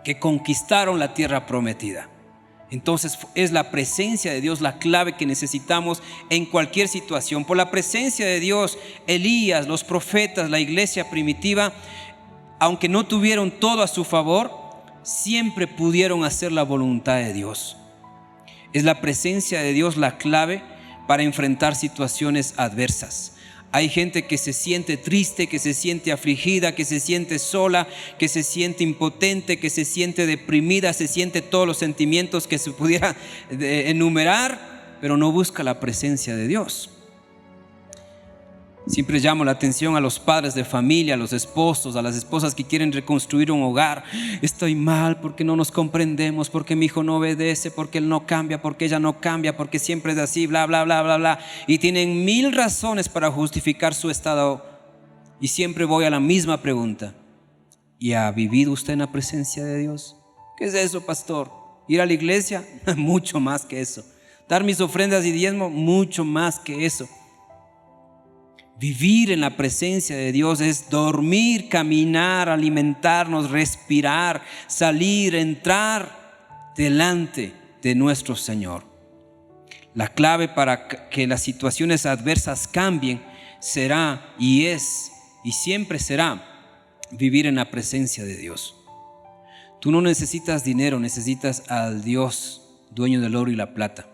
que conquistaron la tierra prometida. Entonces es la presencia de Dios la clave que necesitamos en cualquier situación. Por la presencia de Dios, Elías, los profetas, la iglesia primitiva, aunque no tuvieron todo a su favor, siempre pudieron hacer la voluntad de Dios. Es la presencia de Dios la clave para enfrentar situaciones adversas. Hay gente que se siente triste, que se siente afligida, que se siente sola, que se siente impotente, que se siente deprimida, se siente todos los sentimientos que se pudiera enumerar, pero no busca la presencia de Dios. Siempre llamo la atención a los padres de familia, a los esposos, a las esposas que quieren reconstruir un hogar. Estoy mal porque no nos comprendemos, porque mi hijo no obedece, porque él no cambia, porque ella no cambia, porque siempre es así, bla, bla, bla, bla, bla. Y tienen 1000 razones para justificar su estado. Y siempre voy a la misma pregunta: ¿y ha vivido usted en la presencia de Dios? ¿Qué es eso, pastor? ¿Ir a la iglesia? Mucho más que eso. ¿Dar mis ofrendas y diezmo? Mucho más que eso. Vivir en la presencia de Dios es dormir, caminar, alimentarnos, respirar, salir, entrar delante de nuestro Señor. La clave para que las situaciones adversas cambien será y es y siempre será vivir en la presencia de Dios. Tú no necesitas dinero, necesitas al Dios, dueño del oro y la plata.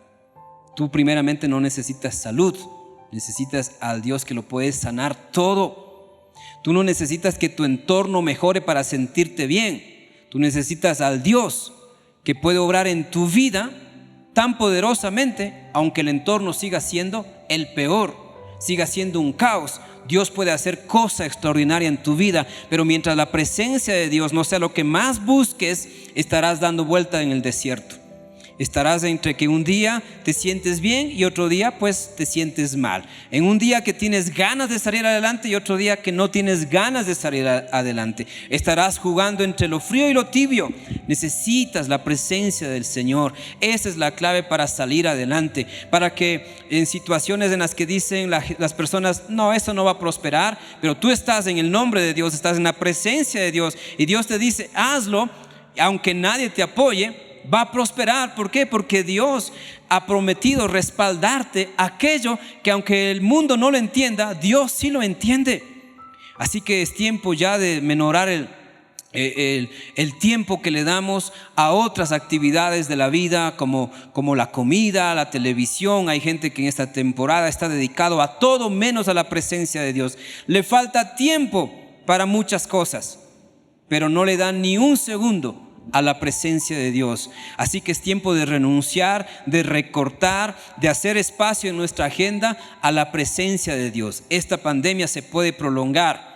Tú primeramente no necesitas salud. Necesitas al Dios que lo puede sanar todo. Tú no necesitas que tu entorno mejore para sentirte bien. Tú necesitas al Dios que puede obrar en tu vida tan poderosamente, aunque el entorno siga siendo el peor, siga siendo un caos. Dios puede hacer cosa extraordinaria en tu vida, pero mientras la presencia de Dios no sea lo que más busques, estarás dando vuelta en el desierto. Estarás entre que un día te sientes bien y otro día pues te sientes mal. En un día que tienes ganas de salir adelante y otro día que no tienes ganas de salir adelante. Estarás jugando entre lo frío y lo tibio. Necesitas la presencia del Señor. Esa es la clave para salir adelante. Para que en situaciones en las que dicen las personas, no, eso no va a prosperar, pero tú estás en el nombre de Dios, estás en la presencia de Dios y Dios te dice, hazlo, aunque nadie te apoye, va a prosperar. ¿Por qué? Porque Dios ha prometido respaldarte aquello que aunque el mundo no lo entienda, Dios sí lo entiende. Así que es tiempo ya de menorar el tiempo que le damos a otras actividades de la vida como la comida, la televisión. Hay gente que en esta temporada está dedicado a todo menos a la presencia de Dios. Le falta tiempo para muchas cosas, pero no le dan ni un segundo a la presencia de Dios. Así que es tiempo de renunciar, de recortar, de hacer espacio en nuestra agenda a la presencia de Dios. Esta pandemia se puede prolongar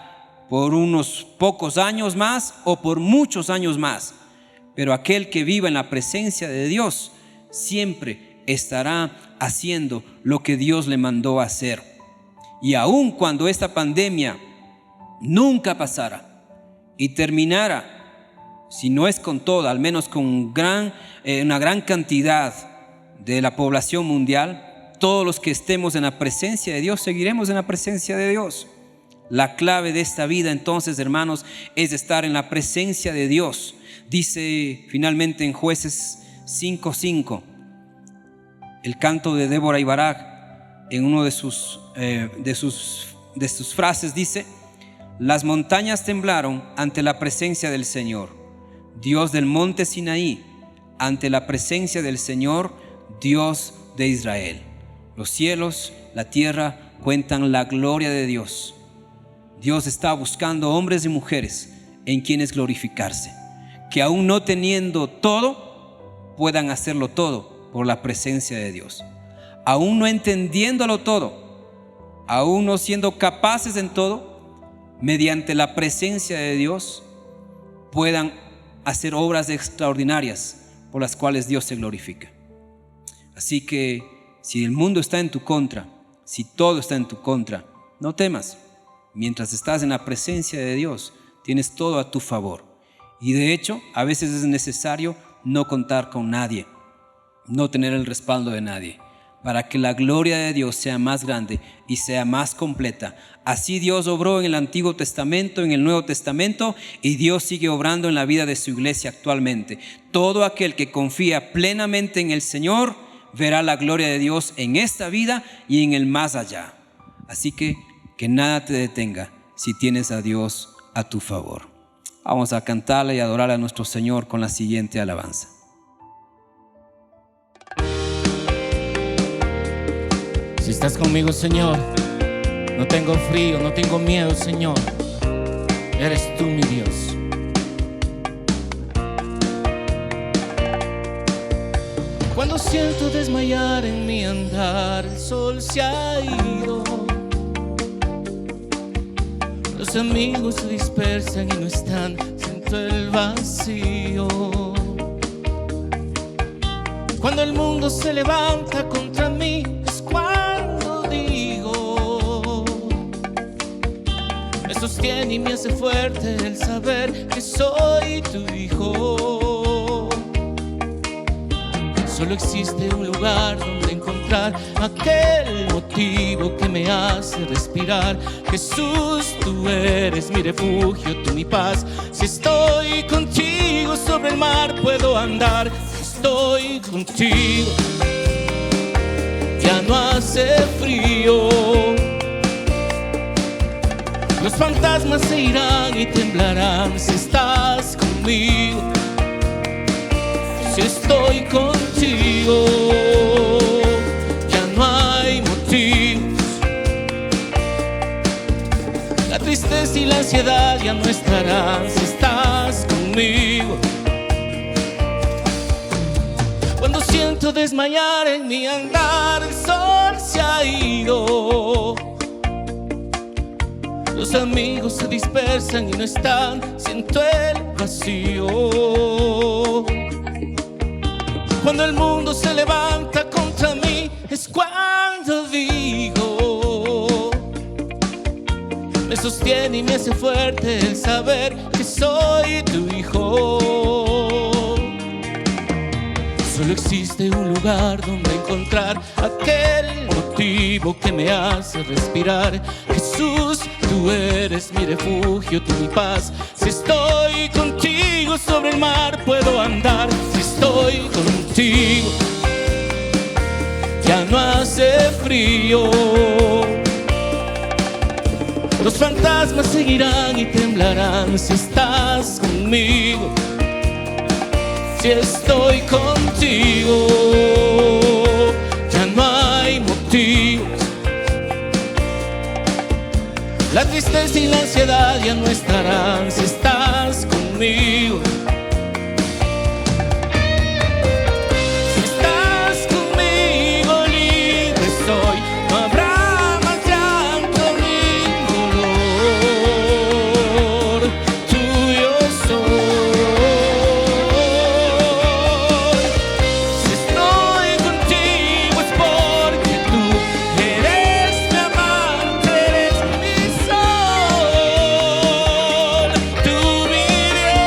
por unos pocos años más o por muchos años más, pero aquel que viva en la presencia de Dios siempre estará haciendo lo que Dios le mandó a hacer. Y aun cuando esta pandemia nunca pasara y terminara, si no es con toda, al menos con una gran cantidad de la población mundial, todos los que estemos en la presencia de Dios seguiremos en la presencia de Dios. La clave de esta vida, entonces, hermanos, es estar en la presencia de Dios. Dice finalmente en Jueces 5:5, el canto de Débora y Barak, en uno de sus frases dice: las montañas temblaron ante la presencia del Señor, Dios del monte Sinaí, ante la presencia del Señor, Dios de Israel. Los cielos, la tierra cuentan la gloria de Dios. Dios está buscando hombres y mujeres en quienes glorificarse, que aún no teniendo todo, puedan hacerlo todo por la presencia de Dios. Aún no entendiéndolo todo, aún no siendo capaces en todo, mediante la presencia de Dios, puedan hacer obras extraordinarias por las cuales Dios se glorifica. Así que si el mundo está en tu contra, si todo está en tu contra, no temas. Mientras estás en la presencia de Dios, tienes todo a tu favor. Y de hecho, a veces es necesario no contar con nadie, no tener el respaldo de nadie, para que la gloria de Dios sea más grande y sea más completa. Así Dios obró en el Antiguo Testamento, en el Nuevo Testamento, y Dios sigue obrando en la vida de su iglesia actualmente. Todo aquel que confía plenamente en el Señor verá la gloria de Dios en esta vida y en el más allá. Así que nada te detenga si tienes a Dios a tu favor. Vamos a cantarle y adorar a nuestro Señor con la siguiente alabanza. Si estás conmigo, Señor, no tengo frío, no tengo miedo, Señor. Eres tú mi Dios. Cuando siento desmayar en mi andar, el sol se ha ido. Los amigos se dispersan y no están, siento el vacío. Cuando el mundo se levanta contra mí, es cuando digo, me sostiene y me hace fuerte el saber que soy tu hijo. Solo existe un lugar donde encontrar aquel motivo que me hace respirar. Jesús, tú eres mi refugio, tú mi paz. Si estoy contigo sobre el mar puedo andar. Si estoy contigo ya no hace frío. Los fantasmas se irán y temblarán si estás conmigo. Si estoy contigo, ya no hay motivos. La tristeza y la ansiedad ya no estarán si estás conmigo. Cuando siento desmayar en mi andar, el sol se ha ido. Los amigos se dispersan y no están, siento el vacío. Cuando el mundo se levanta contra mí, es cuando digo, me sostiene y me hace fuerte el saber que soy tu hijo. Solo existe un lugar donde encontrar aquel motivo que me hace respirar. Jesús, tú eres mi refugio, tú mi paz. Si estoy contigo sobre el mar puedo andar. Si estoy contigo ya no hace frío. Los fantasmas seguirán y temblarán si estás conmigo, si estoy contigo. Ya no hay motivos. La tristeza y la ansiedad ya no estarán si estás conmigo. Si estás conmigo, libre soy. No habrá más llanto ni dolor. Tuyo soy. Si estoy contigo es porque tú eres mi amante, eres mi sol, tú mi Dios.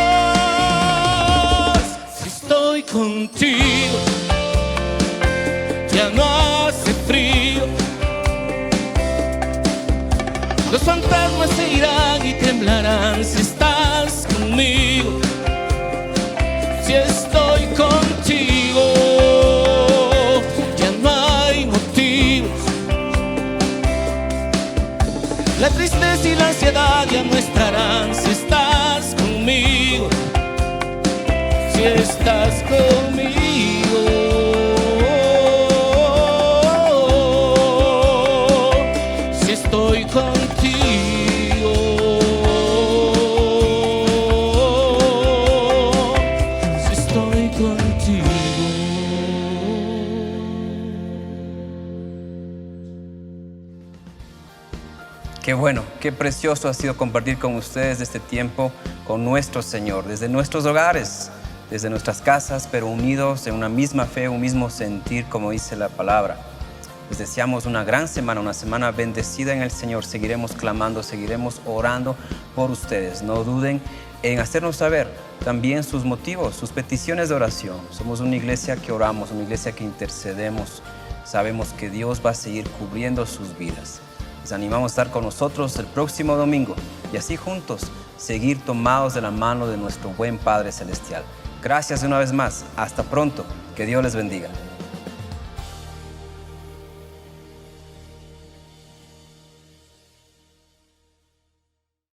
Si estoy contigo, ya no hace frío. Los fantasmas se irán y temblarán si estás conmigo, si estoy contigo. Ya no hay motivos. La tristeza y la ansiedad ya no estarán si estás conmigo, si estás conmigo. Si estoy contigo. Si estoy contigo. Qué bueno, qué precioso ha sido compartir con ustedes este tiempo con nuestro Señor, desde nuestros hogares, desde nuestras casas, pero unidos en una misma fe, un mismo sentir, como dice la palabra. Les deseamos una gran semana, una semana bendecida en el Señor. Seguiremos clamando, seguiremos orando por ustedes. No duden en hacernos saber también sus motivos, sus peticiones de oración. Somos una iglesia que oramos, una iglesia que intercedemos. Sabemos que Dios va a seguir cubriendo sus vidas. Les animamos a estar con nosotros el próximo domingo y así juntos seguir tomados de la mano de nuestro buen Padre Celestial. Gracias una vez más. Hasta pronto. Que Dios les bendiga.